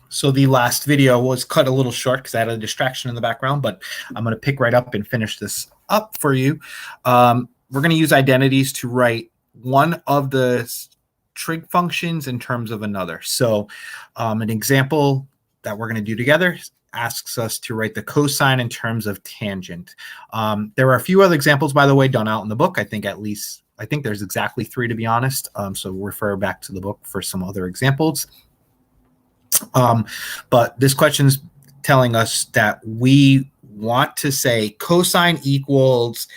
So the last video was cut a little short because I had a distraction in the background, but I'm going to pick right up and finish this up for you. We're going to use identities to write one of the trig functions in terms of another. So an example that we're going to do together asks us to write the cosine in terms of tangent. There are a few other examples, by the way, done out in the book. I think there's exactly 3, to be honest. So refer back to the book for some other examples. But this question's telling us that we want to say cosine equals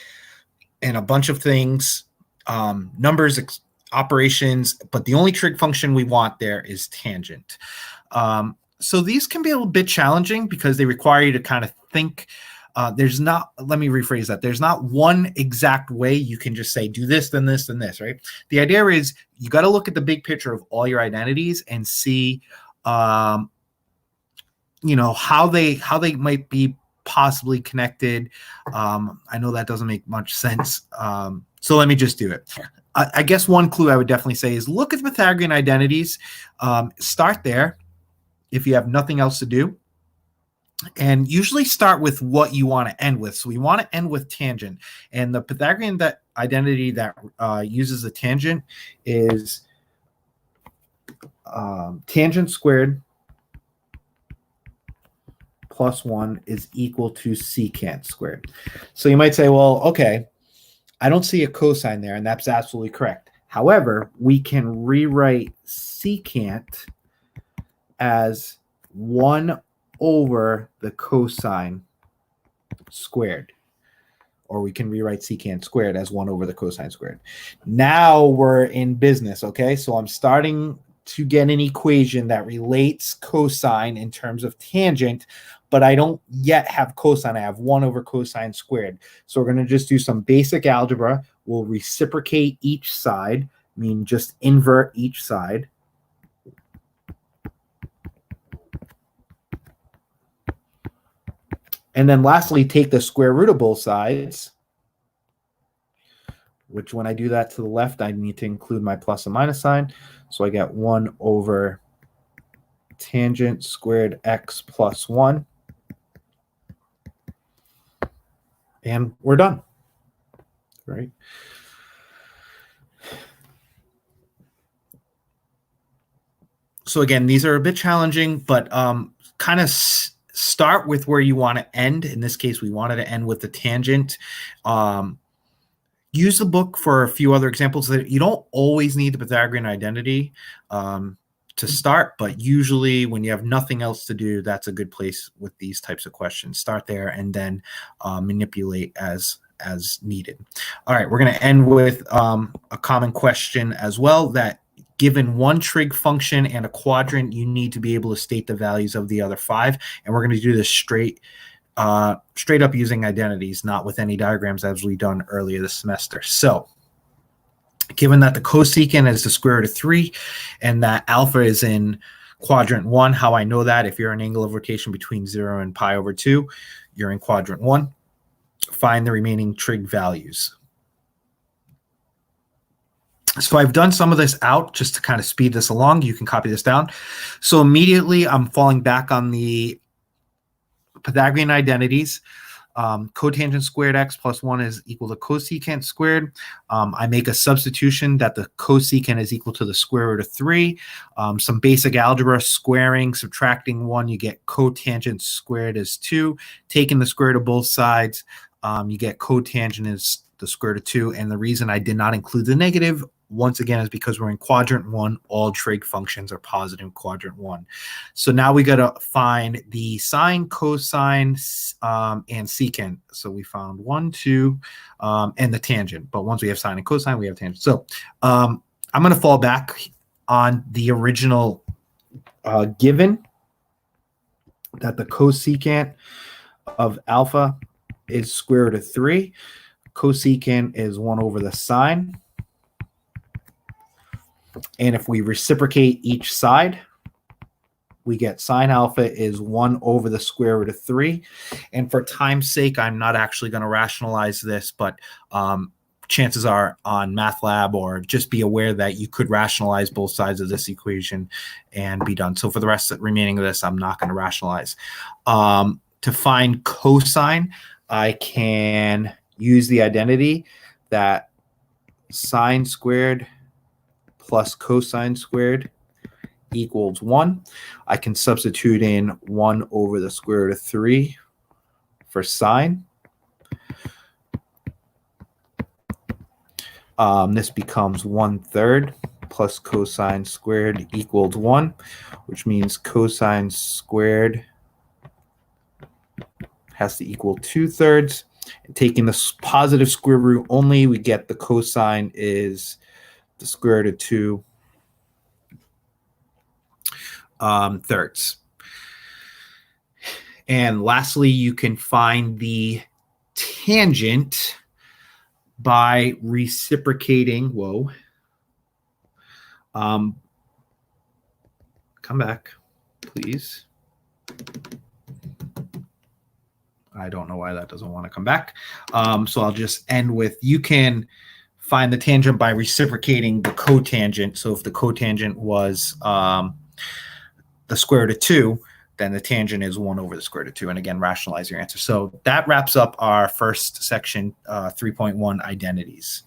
and a bunch of things, numbers, operations, but the only trig function we want there is tangent. So these can be a little bit challenging because they require you to kind of think. Let me rephrase that. There's not one exact way you can just say, do this, then this, then this, right? The idea is you got to look at the big picture of all your identities and see how they might be possibly connected. I know that doesn't make much sense. So let me just do it. I guess one clue I would definitely say is look at the Pythagorean identities. Start there if you have nothing else to do. And usually start with what you want to end with. So we want to end with tangent. And the Pythagorean identity that uses the tangent is tangent squared plus 1 is equal to secant squared. So you might say, well, okay, I don't see a cosine there, and that's absolutely correct. However, we can rewrite secant as 1 over the cosine squared. Or we can rewrite secant squared as 1 over the cosine squared. Now we're in business, okay? So I'm starting to get an equation that relates cosine in terms of tangent, but I don't yet have cosine. I have 1 over cosine squared. So we're going to just do some basic algebra. We'll reciprocate each side, mean just invert each side. And then lastly, take the square root of both sides, which when I do that to the left, I need to include my plus and minus sign. So I get 1 over tangent squared x plus 1. And we're done, right? So again, these are a bit challenging, but kind of start with where you want to end. In this case, we wanted to end with the tangent. Use the book for a few other examples. That you don't always need the Pythagorean identity to start, but usually when you have nothing else to do, that's a good place with these types of questions. Start there and then manipulate as needed. All right, we're going to end with a common question as well, that given one trig function and a quadrant, you need to be able to state the values of the other 5. And we're going to do this straight up using identities, not with any diagrams as we've done earlier this semester. So given that the cosecant is the square root of 3 and that alpha is in quadrant 1, how I know that? If you're an angle of rotation between 0 and pi over 2, you're in quadrant 1. Find the remaining trig values. So I've done some of this out just to kind of speed this along. You can copy this down. So immediately I'm falling back on the Pythagorean identities. Cotangent squared x plus 1 is equal to cosecant squared. I make a substitution that the cosecant is equal to the square root of 3. Some basic algebra, squaring, subtracting 1, you get cotangent squared is 2. Taking the square root of both sides, you get cotangent is the square root of 2. And the reason I did not include the negative, once again, is because we're in quadrant 1. All trig functions are positive in quadrant 1. So now we got to find the sine, cosine, and secant. So we found 1, 2, and the tangent. But once we have sine and cosine, we have tangent. So I'm going to fall back on the original given that the cosecant of alpha is square root of 3. Cosecant is 1 over the sine. And if we reciprocate each side, we get sine alpha is 1 over the square root of 3. And for time's sake, I'm not actually going to rationalize this, but chances are on MATLAB, or just be aware that you could rationalize both sides of this equation and be done. So for the rest of the remaining of this, I'm not going to rationalize. To find cosine, I can use the identity that sine squared plus cosine squared equals 1. I can substitute in 1 over the square root of 3 for sine. This becomes 1/3 plus cosine squared equals 1, which means cosine squared has to equal 2/3. And taking the positive square root only, we get the cosine is the square root of 2 thirds. And lastly, you can find the tangent by reciprocating. Come back, please. I don't know why that doesn't want to come back. So I'll just end with, you can find the tangent by reciprocating the cotangent. So if the cotangent was the square root of 2, then the tangent is 1 over the square root of 2. And again, rationalize your answer. So that wraps up our first section, 3.1 identities.